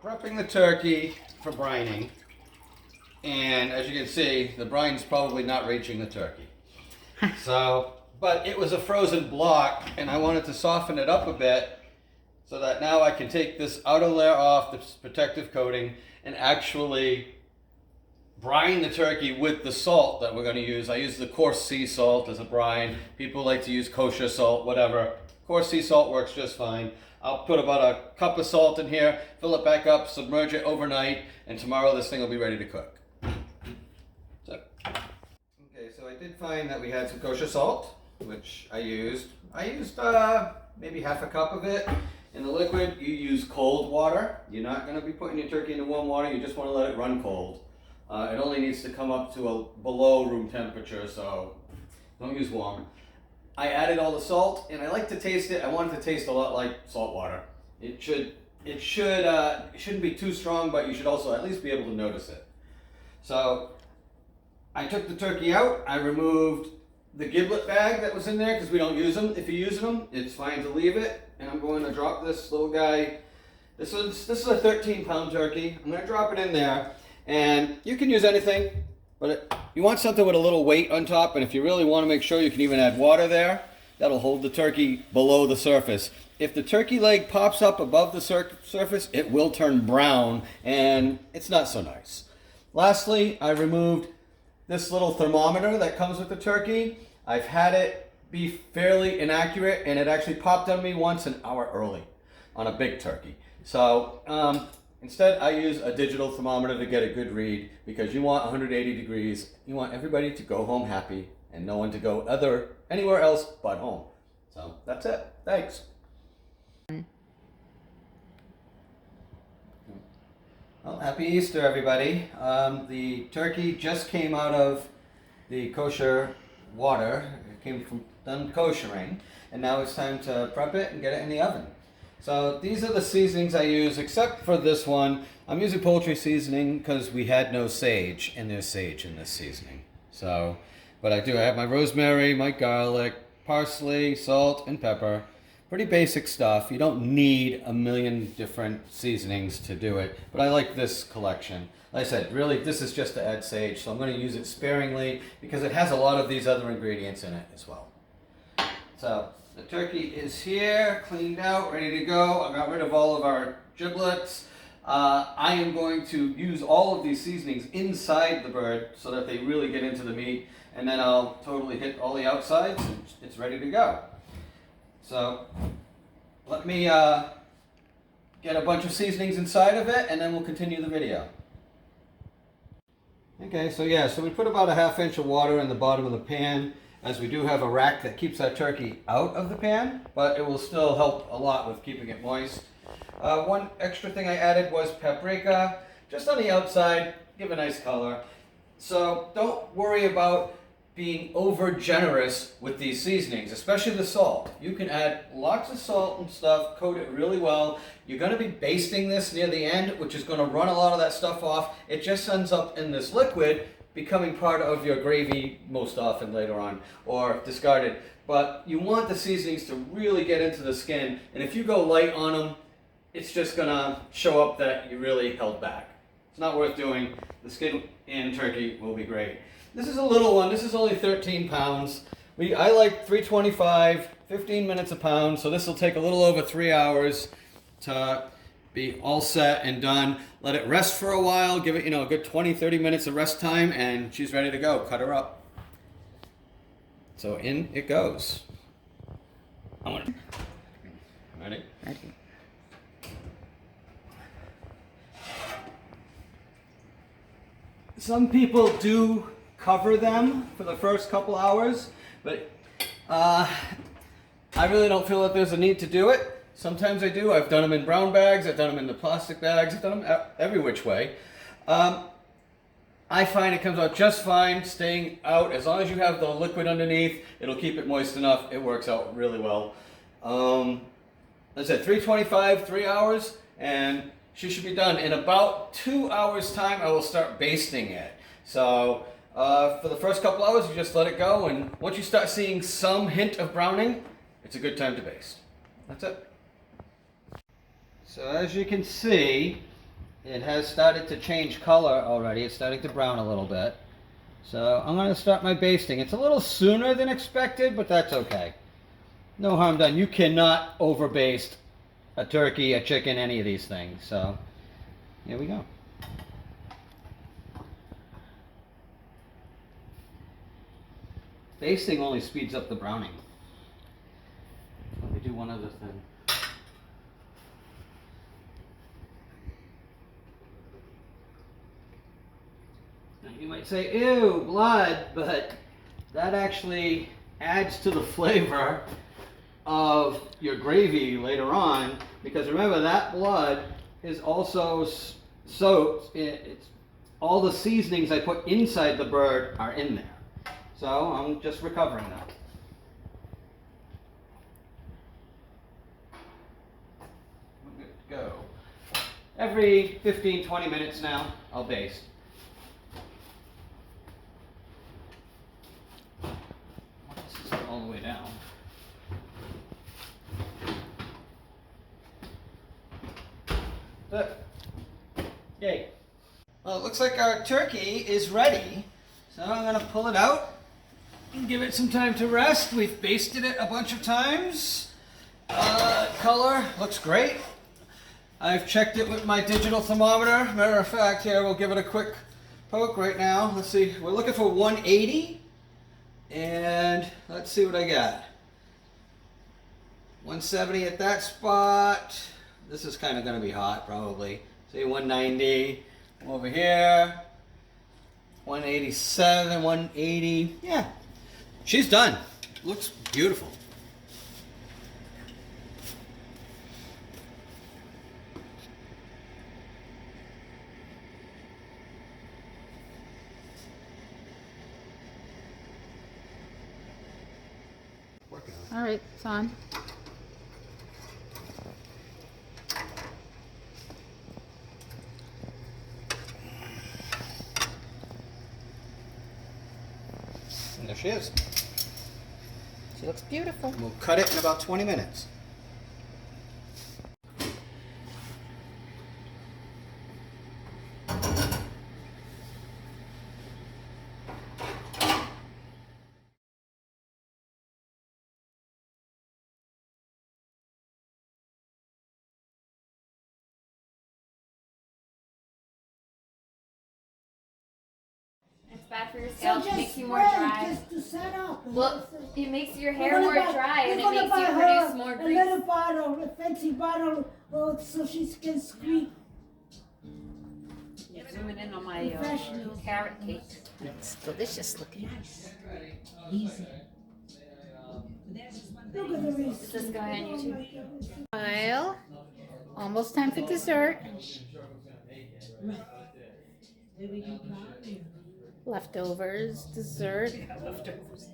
prepping the turkey for brining, and as you can see, the brine's probably not reaching the turkey. But it was a frozen block, and I wanted to soften it up a bit so that now I can take this outer layer off, this protective coating, and actually brine the turkey with the salt that we're going to use. I use the coarse sea salt as a brine. People like to use kosher salt, whatever. Coarse sea salt works just fine. I'll put about a cup of salt in here, fill it back up, submerge it overnight, and tomorrow this thing will be ready to cook. Okay, so I did find that we had some kosher salt, which I used. Maybe half a cup of it. In the liquid, you use cold water. You're not going to be putting your turkey into warm water. You just want to let it run cold. It only needs to come up to a below room temperature, so don't use warm. I added all the salt, and I like to taste it. I want it to taste a lot like salt water. It shouldn't be too strong, but you should also at least be able to notice it. So I took the turkey out. I removed the giblet bag that was in there because we don't use them. If you're using them, it's fine to leave it. And I'm going to drop this little guy. This is a 13-pound turkey. I'm going to drop it in there. And you can use anything, but you want something with a little weight on top. And if you really want to make sure, you can even add water there. That'll hold the turkey below the surface. If the turkey leg pops up above the surface, it will turn brown, and it's not so nice. Lastly, I removed this little thermometer that comes with the turkey. I've had it be fairly inaccurate, and it actually popped on me once an hour early on a big turkey. So instead, I use a digital thermometer to get a good read, because you want 180 degrees. You want everybody to go home happy and no one to go anywhere else but home. So that's it. Thanks. Well, happy Easter, everybody. The turkey just came out of the kosher water. It came from done koshering, and now it's time to prep it and get it in the oven. So these are the seasonings I use, except for this one. I'm using poultry seasoning because we had no sage, and there's sage in this seasoning. So, but I have my rosemary, my garlic, parsley, salt, and pepper. Pretty basic stuff. You don't need a million different seasonings to do it, but I like this collection. Like I said, really, this is just to add sage, so I'm going to use it sparingly because it has a lot of these other ingredients in it as well. So the turkey is here, cleaned out, ready to go. I got rid of all of our giblets. I am going to use all of these seasonings inside the bird so that they really get into the meat, and then I'll totally hit all the outsides and it's ready to go. So let me get a bunch of seasonings inside of it, and then we'll continue the video. Okay, so we put about a ½ inch of water in the bottom of the pan, as we do have a rack that keeps our turkey out of the pan, but it will still help a lot with keeping it moist. One extra thing I added was paprika, just on the outside, give a nice color. So don't worry about being over generous with these seasonings, especially the salt. You can add lots of salt and stuff, coat it really well. You're going to be basting this near the end, which is going to run a lot of that stuff off. It just ends up in this liquid, becoming part of your gravy most often later on, or discarded. But you want the seasonings to really get into the skin, and if you go light on them, it's just going to show up that you really held back. It's not worth doing. The skin and turkey will be great. This is a little one. This is only 13 pounds. I like 325, 15 minutes a pound, so this will take a little over 3 hours to be all set and done. Let it rest for a while, give it a good 20-30 minutes of rest time, and she's ready to go. Cut her up. So in it goes. Ready? Ready. Some people do cover them for the first couple hours, but I really don't feel that there's a need to do it. Sometimes I do. I've done them in brown bags, I've done them in the plastic bags, I've done them every which way. I find it comes out just fine staying out. As long as you have the liquid underneath, it'll keep it moist enough. It works out really well. Like I said, 325, 3 hours, and she should be done. In about 2 hours time, I will start basting it. So for the first couple hours, you just let it go, and once you start seeing some hint of browning, it's a good time to baste. That's it. So as you can see, It has started to change color already. It's starting to brown a little bit. So I'm going to start my basting. It's a little sooner than expected, but that's okay. No harm done. You cannot over baste a turkey, a chicken, any of these things. So here we go. Basting only speeds up the browning. Let me do one other thing. Now you might say, ew, blood, but that actually adds to the flavor of your gravy later on, because remember that blood is also soaked. It's all the seasonings I put inside the bird are in there. So I'm just recovering that. We're good to go. Every 15-20 minutes now, I'll baste. This is all the way down. Look. Yay. Well, it looks like our turkey is ready. So I'm going to pull it out and give it some time to rest. We've basted it a bunch of times. Color looks great. I've checked it with my digital thermometer. Matter of fact, here we'll give it a quick poke right now. Let's see. We're looking for 180. And let's see what I got. 170 at that spot. This is kind of going to be hot, probably. Say 190. Over here. 187, 180. Yeah. She's done. Looks beautiful. All right, it's on. And there she is. She looks beautiful. We'll cut it in about 20 minutes. It's bad for your scalp. It makes you more dry. Just to set up. Well, it makes your hair more dry and it makes you produce more a grease. little bottle, a fancy bottle, so she can squeak. Zooming in on my carrot cake. It's delicious looking. Easy. Look at the wrist. Is this going on YouTube? Well, almost time for dessert. Leftovers, dessert. Leftovers.